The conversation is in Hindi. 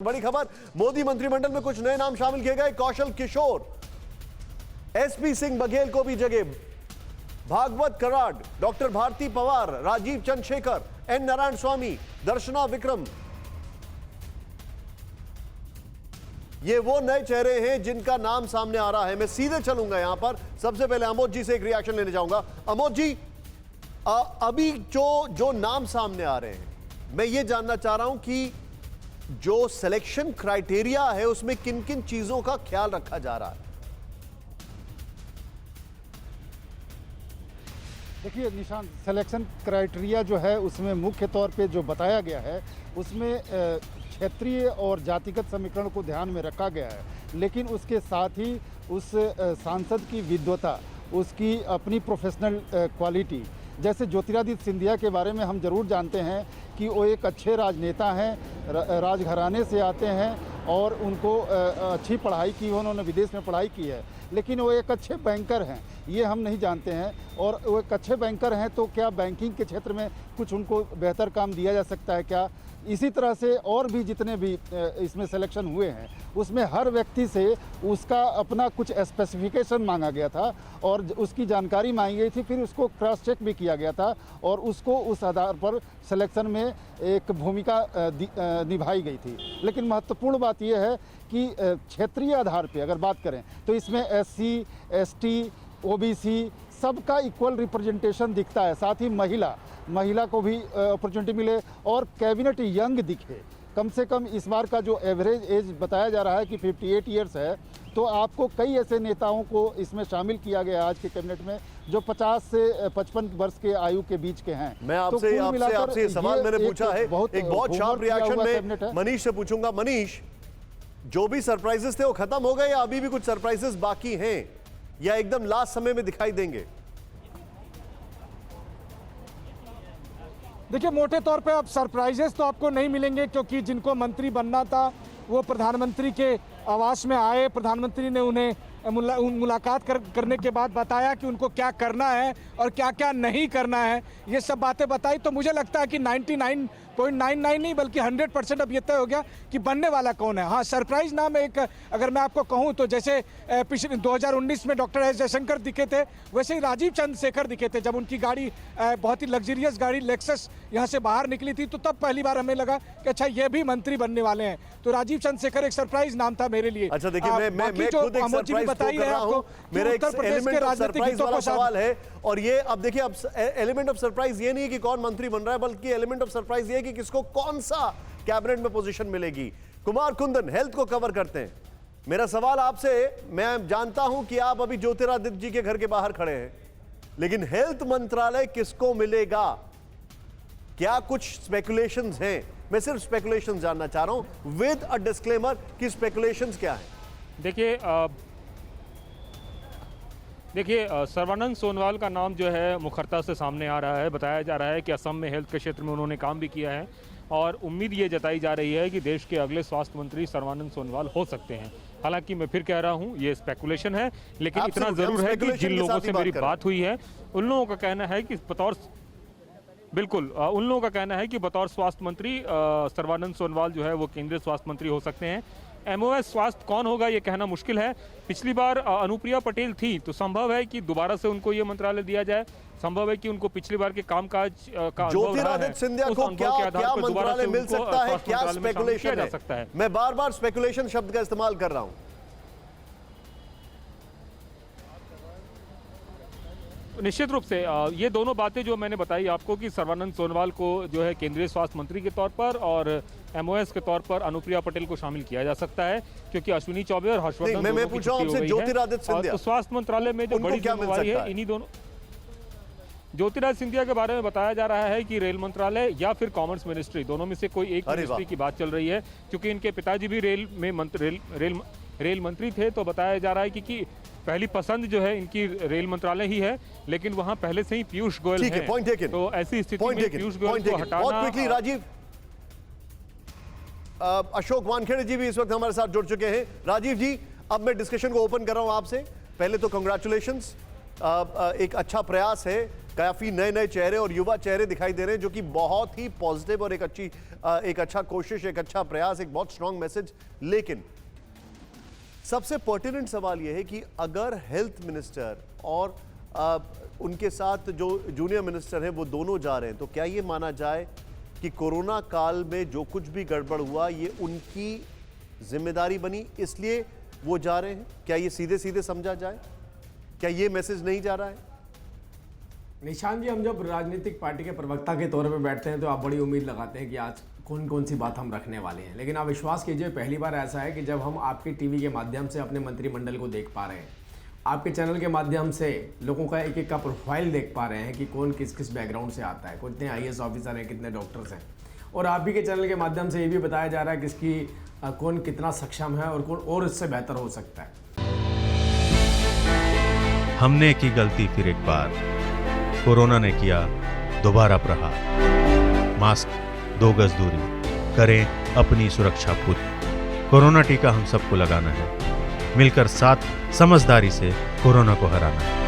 बड़ी खबर, मोदी मंत्रिमंडल में कुछ नए नाम शामिल किए गए। कौशल किशोर, एसपी सिंह बघेल को भी जगह, भागवत कराड, डॉक्टर भारती पवार, राजीव चंद्रशेखर, एन नारायण स्वामी, दर्शना विक्रम। ये वो नए चेहरे हैं जिनका नाम सामने आ रहा है। मैं सीधे चलूंगा यहां पर। सबसे पहले अमोद जी से एक रिएक्शन लेने जाऊंगा। अमोद जी, अभी जो नाम सामने आ रहे हैं, मैं ये जानना चाह रहा हूं कि जो सिलेक्शन क्राइटेरिया है उसमें किन किन चीजों का ख्याल रखा जा रहा है? देखिए निशान, सिलेक्शन क्राइटेरिया जो है उसमें मुख्य तौर पे जो बताया गया है उसमें क्षेत्रीय और जातिगत समीकरण को ध्यान में रखा गया है, लेकिन उसके साथ ही उस सांसद की विद्वता, उसकी अपनी प्रोफेशनल क्वालिटी, जैसे ज्योतिरादित्य सिंधिया के बारे में हम जरूर जानते हैं कि वो एक अच्छे राजनेता हैं, राजघराने से आते हैं और उनको अच्छी पढ़ाई की, उन्होंने विदेश में पढ़ाई की है, लेकिन वो एक अच्छे बैंकर हैं, ये हम नहीं जानते हैं। और वो एक अच्छे बैंकर हैं तो क्या बैंकिंग के क्षेत्र में कुछ उनको बेहतर काम दिया जा सकता है क्या? इसी तरह से और भी जितने भी इसमें सिलेक्शन हुए हैं उसमें हर व्यक्ति से उसका अपना कुछ स्पेसिफिकेशन मांगा गया था और उसकी जानकारी मांगी गई थी, फिर उसको क्रॉस चेक भी किया गया था और उसको उस आधार पर सिलेक्शन में एक भूमिका निभाई गई थी। लेकिन महत्वपूर्ण बात यह है कि क्षेत्रीय आधार पर अगर बात करें तो इसमें SC, ST, OBC सबका इक्वल रिप्रेजेंटेशन दिखता है। साथ ही महिला को भी अपॉर्चुनिटी मिले और कैबिनेट यंग दिखे। कम से कम इस बार का जो एवरेज एज बताया जा रहा है कि 58 ईयर्स है, तो आपको कई ऐसे नेताओं को इसमें शामिल किया गया आज के कैबिनेट में जो 50 से 55 वर्ष के आयु के बीच के हैं। मैं आपसे सवाल मैंने पूछा है, एक बहुत शार्प रिएक्शन में मनीष से पूछूंगा। मनीष, जो भी सरप्राइजेस थे वो खत्म हो गए या अभी भी कुछ सरप्राइजेस बाकी हैं या एकदम लास्ट समय में दिखाई देंगे? देखिए, मोटे तौर पे अब सरप्राइजेस तो आपको नहीं मिलेंगे, क्योंकि जिनको मंत्री बनना था वो प्रधानमंत्री के आवास में आए। प्रधानमंत्री ने उन्हें मुलाकात करने के बाद बताया कि उनको क्या करना है और क्या क्या नहीं करना है, ये सब बातें बताई। तो मुझे लगता है कि 99.99 नहीं बल्कि 100% अब ये तय हो गया कि बनने वाला कौन है। हाँ, सरप्राइज नाम एक अगर मैं आपको कहूँ तो जैसे पिछले 2019 में डॉक्टर एस जयशंकर दिखे थे, वैसे ही राजीव चंद्रशेखर दिखे थे। जब उनकी गाड़ी बहुत ही लग्जरियस गाड़ी लेक्सस यहाँ से बाहर निकली थी तो तब पहली बार हमें लगा कि अच्छा ये भी मंत्री बनने वाले हैं। तो राजीव चंद्रशेखर एक सरप्राइज नाम था मेरे लिए। अच्छा देखिए, मैं खुद एक सरप्राइज बताई है आपको। मेरा एक एलिमेंट ऑफ सरप्राइज वाला सवाल है, और ये अब देखिए, अब एलिमेंट ऑफ सरप्राइज ये नहीं है कि कौन मंत्री बन रहा है, बल्कि एलिमेंट ऑफ सरप्राइज ये है कि किसको कौन सा कैबिनेट में पोजीशन मिलेगी। कुमार कुंदन, हेल्थ को कवर करते हैं। मेरा सवाल आपसे, मैं जानता हूं कि आप अभी ज्योतिरादित्य जी के घर के बाहर खड़े हैं, लेकिन हेल्थ मंत्रालय किसको मिलेगा? क्या कुछ स्पेकुलेशंस हैं? मैं सिर्फ स्पेकुलेशंस जानना चाह रहा हूं विद अ डिस्क्लेमर कि स्पेकुलेशंस क्या है। देखिए सर्बानंद सोनोवाल का नाम जो है मुखरता से सामने आ रहा है। बताया जा रहा है कि असम में हेल्थ के क्षेत्र में उन्होंने काम भी किया है और उम्मीद ये जताई जा रही है कि देश के अगले स्वास्थ्य मंत्री सर्बानंद सोनोवाल हो सकते हैं। हालांकि मैं फिर कह रहा हूं ये स्पेकुलेशन है, लेकिन इतना जरूर है कि जिन लोगों से मेरी बात हुई है उन लोगों का कहना है कि उन लोगों का कहना है कि बतौर स्वास्थ्य मंत्री सर्बानंद सोनोवाल जो है वो केंद्रीय स्वास्थ्य मंत्री हो सकते हैं। MOS स्वास्थ्य कौन होगा ये कहना मुश्किल है। पिछली बार अनुप्रिया पटेल थी तो संभव है कि दोबारा से उनको ये मंत्रालय दिया जाए। संभव है कि उनको पिछली बार के कामकाज का ज्योतिरादित्य सिंधिया को क्या मंत्रालय मिल सकता है, क्या स्पेकुलेशन है? मैं बार बार स्पेकुलेशन शब्द का इस्तेमाल कर रहा हूं। निश्चित रूप से ये दोनों बातें जो मैंने बताई आपको कि सर्बानंद सोनोवाल को जो है केंद्रीय स्वास्थ्य मंत्री के तौर पर और MOS के तौर पर अनुप्रिया पटेल को शामिल किया जा सकता है, क्योंकि अश्विनी चौबे और हर्षवर्धन मैं पूछ रहा हूं आपसे, ज्योतिरादित्य सिंधिया तो स्वास्थ्य मंत्रालय में जो बड़ी जिम्मेवारी है इन्हीं दोनों। ज्योतिरादित्य सिंधिया के बारे में बताया जा रहा है कि रेल मंत्रालय या फिर कॉमर्स मिनिस्ट्री, दोनों में से कोई एक मिनिस्ट्री की बात चल रही है, क्योंकि इनके पिताजी भी रेल मंत्री थे। तो बताया जा रहा है कि पहली पसंद जो है इनकी रेल मंत्रालय ही है, लेकिन वहां पहले से ही पीयूष गोयल हैं। तो ऐसी स्थिति में पीयूष गोयल को हटाना। राजीव, अशोक वानखेड़े जी भी इस वक्त हमारे साथ जुड़ चुके हैं। राजीव जी, अब मैं डिस्कशन को ओपन कर रहा हूं आपसे। पहले तो कंग्रेचुलेशंस, एक अच्छा प्रयास है काफी नए नए चेहरे और युवा चेहरे दिखाई दे रहे हैं, जो कि बहुत ही पॉजिटिव और एक अच्छा कोशिश, एक अच्छा प्रयास, एक बहुत स्ट्रांग मैसेज। लेकिन सबसे पर्टिनेंट सवाल यह है कि अगर हेल्थ मिनिस्टर और उनके साथ जो जूनियर मिनिस्टर हैं वो दोनों जा रहे हैं, तो क्या ये माना जाए कि कोरोना काल में जो कुछ भी गड़बड़ हुआ ये उनकी जिम्मेदारी बनी, इसलिए वो जा रहे हैं? क्या ये सीधे सीधे समझा जाए? क्या ये मैसेज नहीं जा रहा है? निशान जी, हम जब राजनीतिक पार्टी के प्रवक्ता के तौर पे बैठते हैं तो आप बड़ी उम्मीद लगाते हैं कि आज कौन कौन सी बात हम रखने वाले हैं, लेकिन आप विश्वास कीजिए पहली बार ऐसा है कि जब हम आपके टीवी के माध्यम से अपने मंत्रिमंडल को देख पा रहे हैं, आपके चैनल के माध्यम से लोगों का एक एक का प्रोफाइल देख पा रहे हैं कि कौन किस किस बैकग्राउंड से आता है, कितने IAS ऑफिसर हैं, कितने डॉक्टर्स हैं, और आप भी के चैनल के माध्यम से ये भी बताया जा रहा है किसकी कौन कितना सक्षम है और कौन और इससे बेहतर हो सकता है। हमने की गलती फिर एक बार, कोरोना ने किया दोबारा प्रहार। मास्क, 2 गज दूरी, करें अपनी सुरक्षा खुद। कोरोना टीका हम सबको लगाना है, मिलकर साथ समझदारी से कोरोना को हराना है।